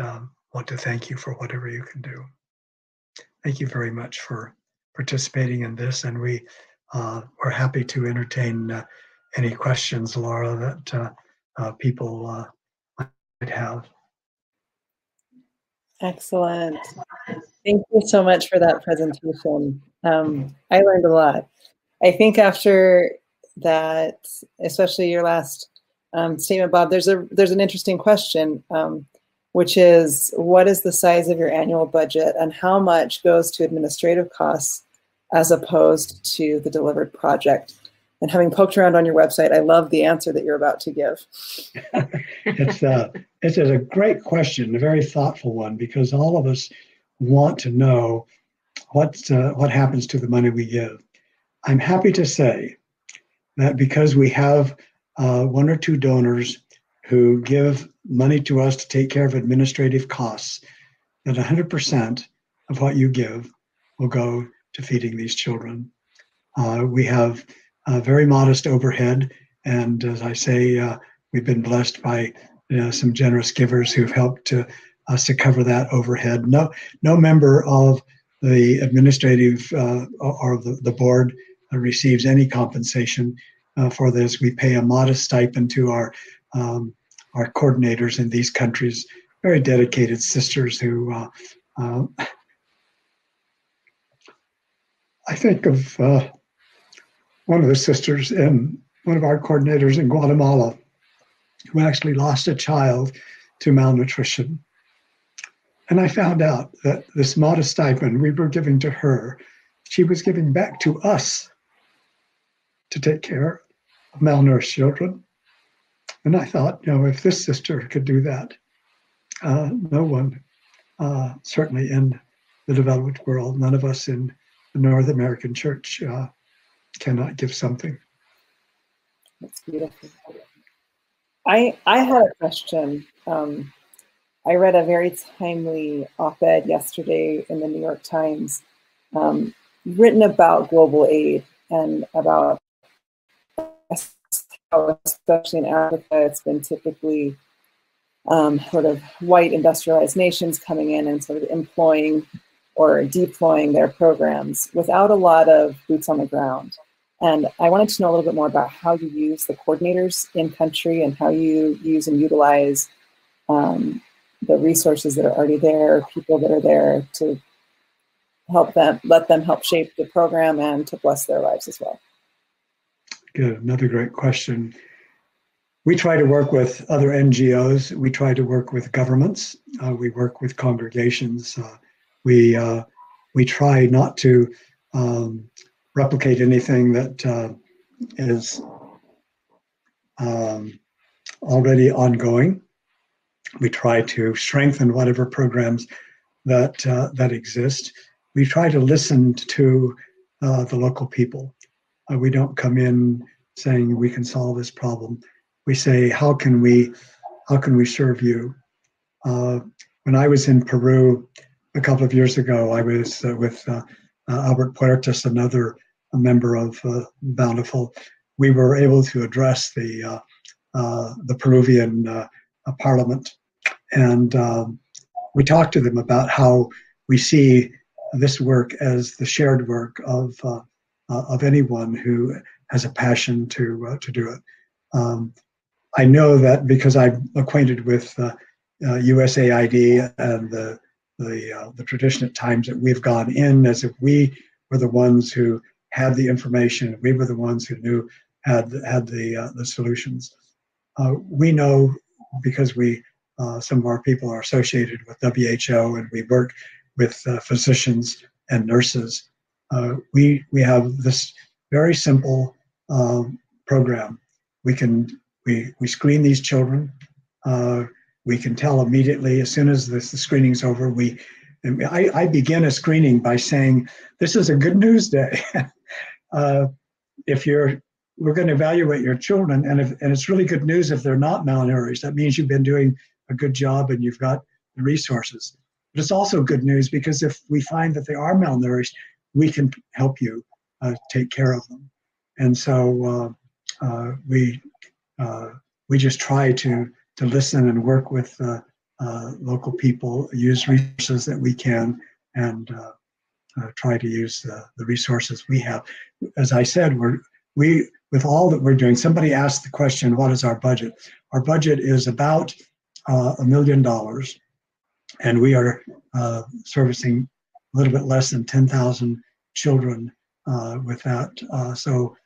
want to thank you for whatever you can do. Thank you very much for participating in this, and we're happy to entertain any questions, Laura, that people might have. Excellent. Thank you so much for that presentation. I learned a lot. I think after that, especially your last statement, Bob, there's an interesting question. which is what is the size of your annual budget and how much goes to administrative costs as opposed to the delivered project? And having poked around on your website, I love the answer that you're about to give. It's a great question, a very thoughtful one, because all of us want to know what happens to the money we give. I'm happy to say that because we have one or two donors who give money to us to take care of administrative costs, that 100% of what you give will go to feeding these children. We have a very modest overhead, and as I say, we've been blessed by some generous givers who've helped us to cover that overhead. No member of the administrative or the board receives any compensation for this. We pay a modest stipend to our coordinators in these countries, very dedicated sisters who I think of one of the sisters in one of our coordinators in Guatemala who actually lost a child to malnutrition. And I found out that this modest stipend we were giving to her, she was giving back to us to take care of malnourished children. And I thought, if this sister could do that, no one, certainly in the developed world, none of us in the North American church cannot give something. That's beautiful. I had a question. I read a very timely op-ed yesterday in the New York Times, written about global aid and about how, especially in Africa, it's been typically sort of white industrialized nations coming in and sort of employing or deploying their programs without a lot of boots on the ground. And I wanted to know a little bit more about how you use the coordinators in country and how you use and utilize the resources that are already there, people that are there to help them, let them help shape the program and to bless their lives as well. Good, another great question. We try to work with other NGOs. We try to work with governments. We work with congregations. We try not to replicate anything that is already ongoing. We try to strengthen whatever programs that exist. We try to listen to the local people. We don't come in saying we can solve this problem. We say, how can we serve you? When I was in Peru a couple of years ago, I was with Albert Puertas, another member of Bountiful. We were able to address the Peruvian parliament, and we talked to them about how we see this work as the shared work of anyone who has a passion to do it. I know that because I'm acquainted with USAID and the tradition at times that we've gone in as if we were the ones who had the information, we were the ones who had the solutions. We know because some of our people are associated with WHO and we work with physicians and nurses. We have this very simple program. We screen these children. We can tell immediately as soon as the screening's over. I begin a screening by saying, "This is a good news day." We're going to evaluate your children, and it's really good news if they're not malnourished. That means you've been doing a good job and you've got the resources. But it's also good news because if we find that they are malnourished, we can help you take care of them. And so we just try to listen and work with local people, use resources that we can, and try to use the resources we have. As I said, with all that we're doing, somebody asked the question, what is our budget? Our budget is about $1 million, and we are servicing a little bit less than 10,000 children with that. So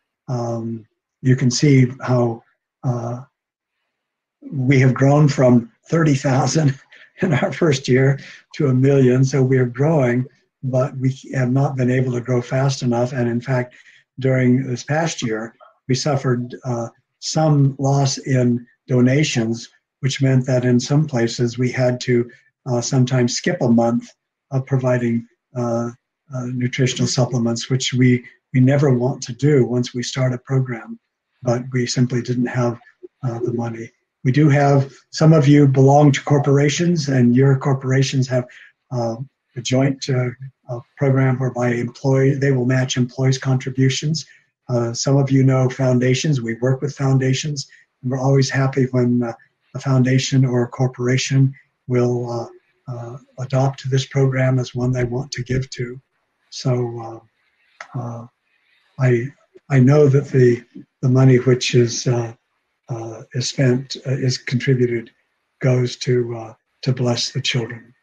you can see how we have grown from 30,000 in our first year to 1 million. So we are growing, but we have not been able to grow fast enough. And in fact, during this past year, we suffered some loss in donations, which meant that in some places we had to sometimes skip a month of providing nutritional supplements, which we never want to do once we start a program, but we simply didn't have the money. We do have, some of you belong to corporations, and your corporations have a joint program whereby they will match employees' contributions. Some of you know foundations. We work with foundations, and we're always happy when a foundation or a corporation will adopt this program as one they want to give to. So I know that the money which is spent, is contributed, goes to bless the children.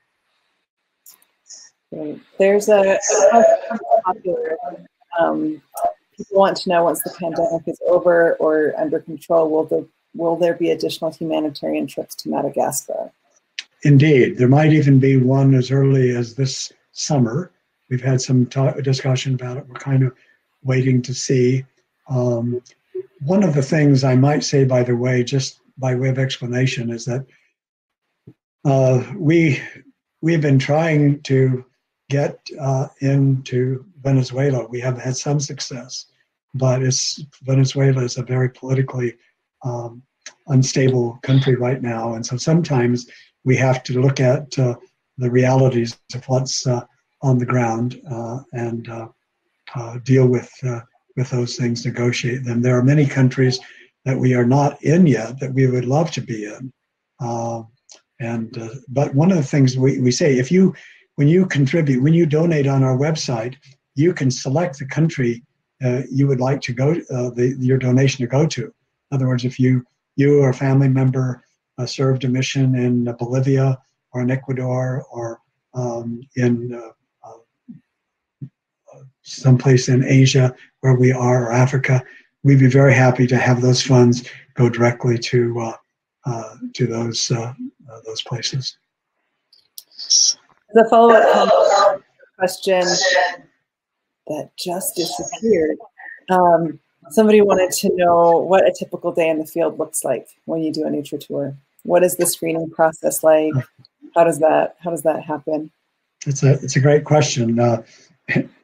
Great. There's a popular, people want to know, once the pandemic is over or under control, will there be additional humanitarian trips to Madagascar? Indeed, there might even be one as early as this summer. We've had some discussion about it. We're kind of waiting to see. One of the things I might say, by the way, just by way of explanation, is that we've been trying to get into Venezuela. We have had some success, but Venezuela is a very politically unstable country right now, and so sometimes we have to look at the realities of what's on the ground and deal with those things, negotiate them. There are many countries that we are not in yet that we would love to be in. But one of the things we say, when you contribute, when you donate on our website, you can select the country you would like to go, your donation to go to. In other words, if you or a family member served a mission in Bolivia or in Ecuador or in someplace in Asia where we are, or Africa, we'd be very happy to have those funds go directly to those places. The follow-up question that just disappeared. Somebody wanted to know what a typical day in the field looks like when you do a NutriTour. What is the screening process like? How does that happen? It's a great question.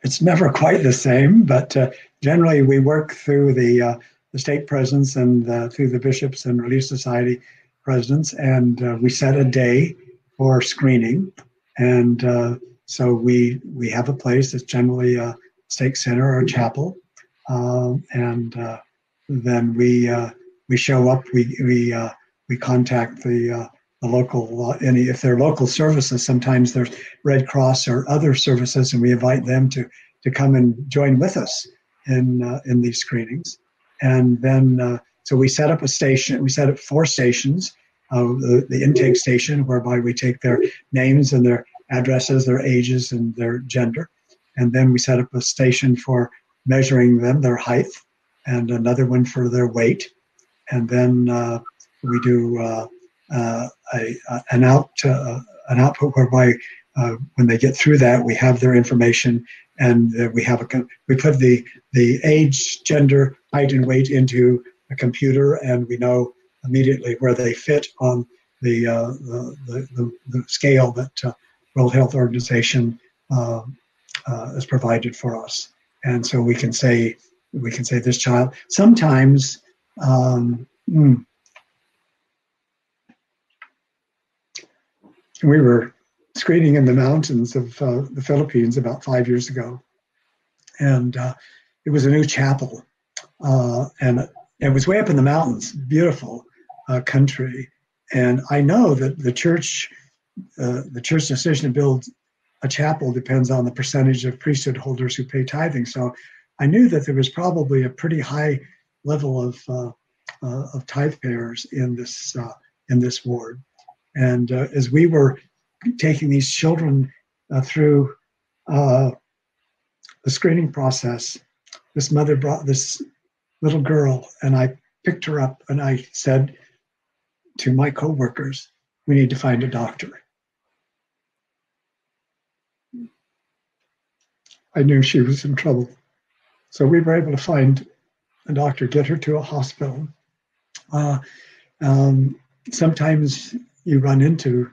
It's never quite the same, but generally we work through the stake presidents and through the bishops and Relief Society presidents, and we set a day for screening. And so we have a place that's generally a stake center or a chapel, and then we show up. We contact the local, if they're local services, sometimes there's Red Cross or other services, and we invite them to come and join with us in these screenings. And then, so we set up a station. We set up 4 stations, the intake station, whereby we take their names and their addresses, their ages, and their gender. And then we set up a station for measuring them, their height, and another one for their weight. And then we do an output whereby when they get through that, we have their information, and we put the age, gender, height, and weight into a computer, and we know immediately where they fit on the scale that World Health Organization has provided for us. And so we can say this child. Sometimes we were screening in the mountains of the Philippines about 5 years ago, and it was a new chapel, and it was way up in the mountains, beautiful country. And I know that the church decision to build a chapel depends on the percentage of priesthood holders who pay tithing. So I knew that there was probably a pretty high level of tithe payers in this ward. And as we were taking these children through the screening process, this mother brought this little girl, and I picked her up and I said to my coworkers, we need to find a doctor. I knew she was in trouble. So we were able to find a doctor, get her to a hospital. Sometimes you run into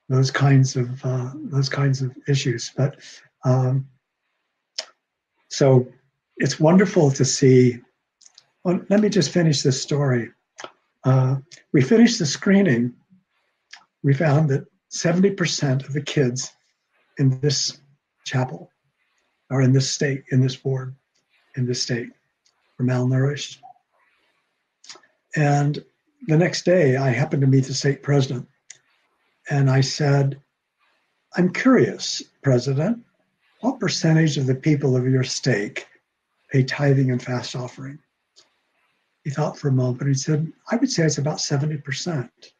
those kinds of issues, but so it's wonderful to see. Well, let me just finish this story. We finished the screening. We found that 70% of the kids in this chapel, or in this state, in this ward, in this state, were malnourished. And the next day, I happened to meet the state president, and I said, "I'm curious, President, what percentage of the people of your state pay tithing and fast offering?" He thought for a moment, and he said, "I would say it's about 70%,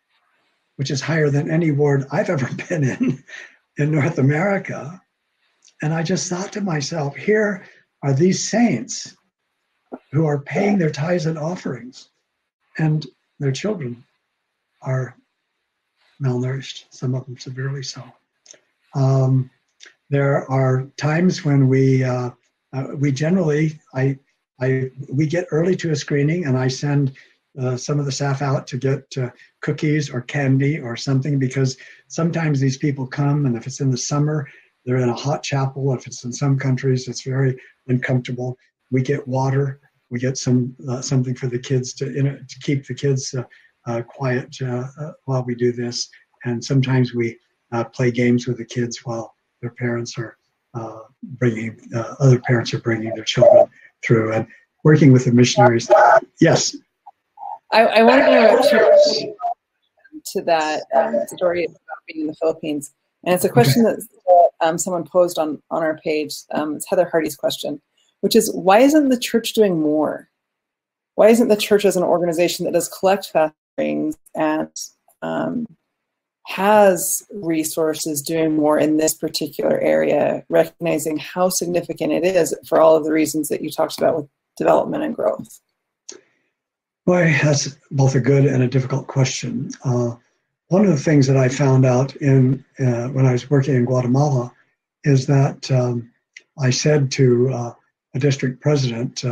which is higher than any ward I've ever been in North America." And I just thought to myself, here are these saints who are paying their tithes and offerings, and their children are malnourished, some of them severely so. There are times when we generally, we get early to a screening, and I send some of the staff out to get cookies or candy or something, because sometimes these people come, and if it's in the summer, they're in a hot chapel. If it's in some countries, it's very uncomfortable. We get water. We get something for the kids to keep the kids quiet while we do this. And sometimes we play games with the kids while their parents are other parents are bringing their children through, and working with the missionaries. Yes. I want to interrupt you to that story about being in the Philippines. And it's a question that someone posed on our page. It's Heather Hardy's question, which is, why isn't the church doing more? Why isn't the church, as an organization that does collect fast offerings and has resources, doing more in this particular area, recognizing how significant it is for all of the reasons that you talked about with development and growth? Boy, that's both a good and a difficult question. One of the things that I found out when I was working in Guatemala is that I said to a district president,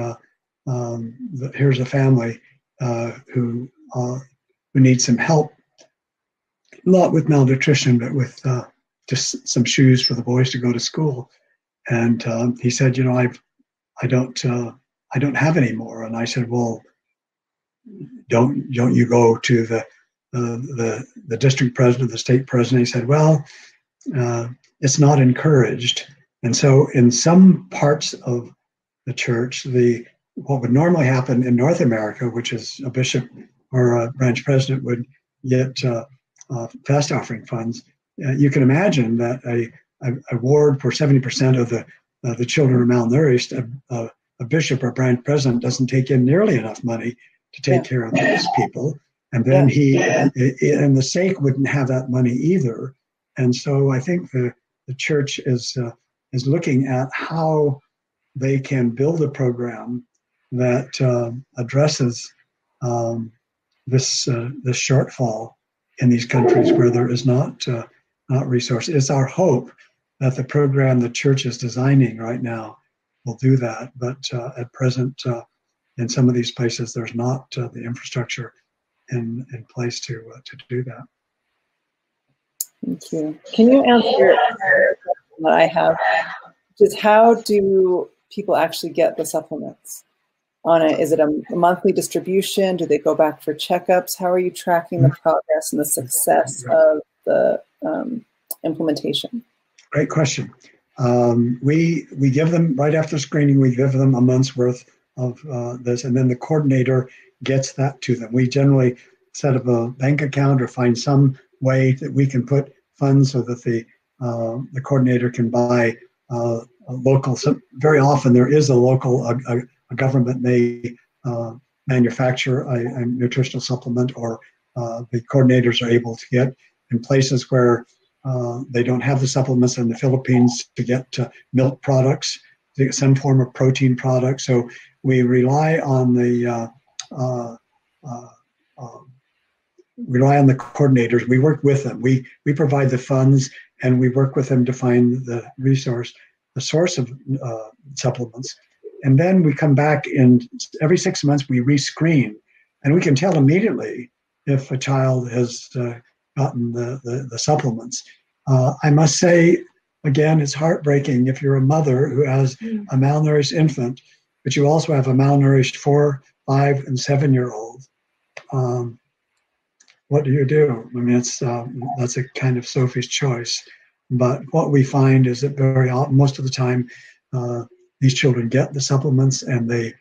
here's a family who needs some help, not with malnutrition, but with just some shoes for the boys to go to school. And he said, I don't have any more. And I said, well, don't you go to the district president, the state president? He said, well, it's not encouraged. And so in some parts of the church, what would normally happen in North America, which is a bishop or a branch president would get fast offering funds, you can imagine that a ward for 70% of the children are malnourished, a bishop or branch president doesn't take in nearly enough money to take care of those people. And then and the sake wouldn't have that money either. And so I think the church is looking at how they can build a program that addresses this shortfall in these countries where there is not resources. It's our hope that the program the church is designing right now will do that. But at present, in some of these places, there's not the infrastructure in place to do that. Thank you. Can you answer a question that I have? Which is, how do people actually get the supplements on it? Is it a monthly distribution? Do they go back for checkups? How are you tracking the progress and the success of the implementation? Great question. We give them, right after screening, we give them a month's worth of this, and then the coordinator gets that to them. We generally set up a bank account or find some way that we can put funds so that the coordinator can buy a local. So very often there is a local, a government may manufacture a nutritional supplement, or the coordinators are able to get in places where they don't have the supplements in the Philippines to get milk products, to get some form of protein product. So we rely on the coordinators. We work with them. We provide the funds, and we work with them to find the resource. the source of supplements. And then we come back every 6 months, we rescreen, and we can tell immediately if a child has gotten the supplements. I must say, again, it's heartbreaking if you're a mother who has a malnourished infant, but you also have a malnourished 4, 5, and 7-year-old. What do you do? I mean, that's a kind of Sophie's choice. But what we find is that most of the time, these children get the supplements, and they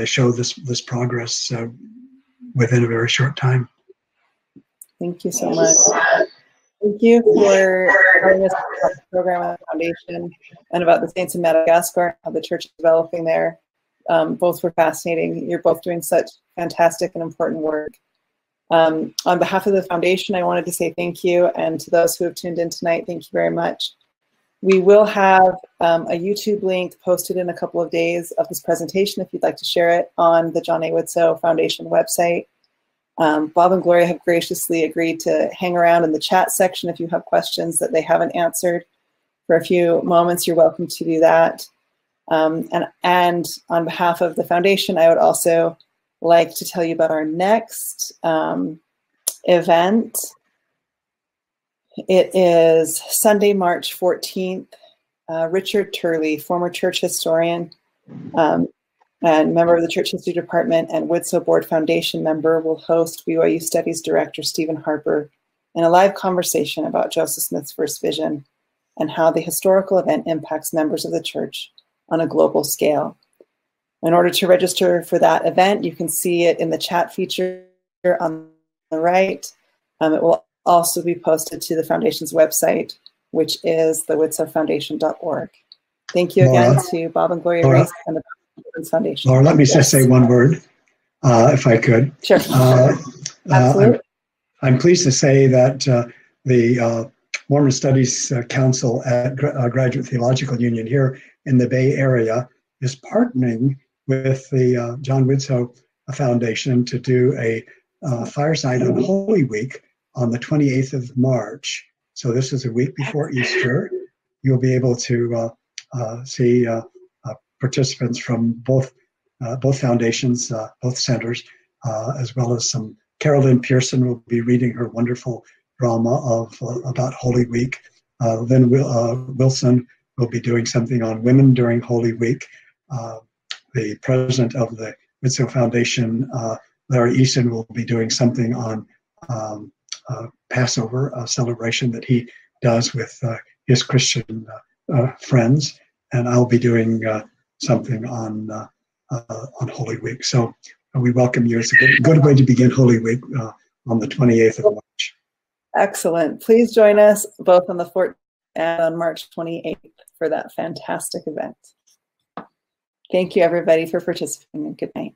show this progress within a very short time. Thank you so much. Thank you for telling us about the program and the foundation and about the saints in Madagascar, how the church is developing there. Both were fascinating. You're both doing such fantastic and important work. On behalf of the foundation, I wanted to say thank you, and to those who have tuned in tonight, thank you very much. We will have a YouTube link posted in a couple of days of this presentation if you'd like to share it on the John A. Widtsoe Foundation website. Bob and Gloria have graciously agreed to hang around in the chat section if you have questions that they haven't answered for a few moments. You're welcome to do that. And on behalf of the foundation, I would also like to tell you about our next event. It is Sunday, March 14th. Richard Turley, former church historian and member of the Church History Department and Widtsoe Board Foundation member, will host BYU Studies Director Stephen Harper in a live conversation about Joseph Smith's first vision and how the historical event impacts members of the church on a global scale. In order to register for that event, you can see it in the chat feature on the right. It will also be posted to the foundation's website, which is thewidtsoefoundation.org. Thank you again to Bob and Gloria Rees and the Children's Foundation. Laura, let me just say one word, if I could. Sure. Absolutely. I'm pleased to say that the Mormon Studies Council at Graduate Theological Union here in the Bay Area is partnering with the John Widtsoe Foundation to do a fireside on Holy Week on the 28th of March. So this is a week before Easter. You'll be able to see participants from both foundations, both centers, as well as some. Carolyn Pearson will be reading her wonderful drama about Holy Week. Then Wilson will be doing something on women during Holy Week. The president of the Widtsoe Foundation, Larry Easton, will be doing something on Passover, a celebration that he does with his Christian friends, and I'll be doing something on Holy Week. So we welcome you. It's a good way to begin Holy Week on the 28th of March. Excellent. Please join us both on the 14th and on March 28th for that fantastic event. Thank you, everybody, for participating, and good night.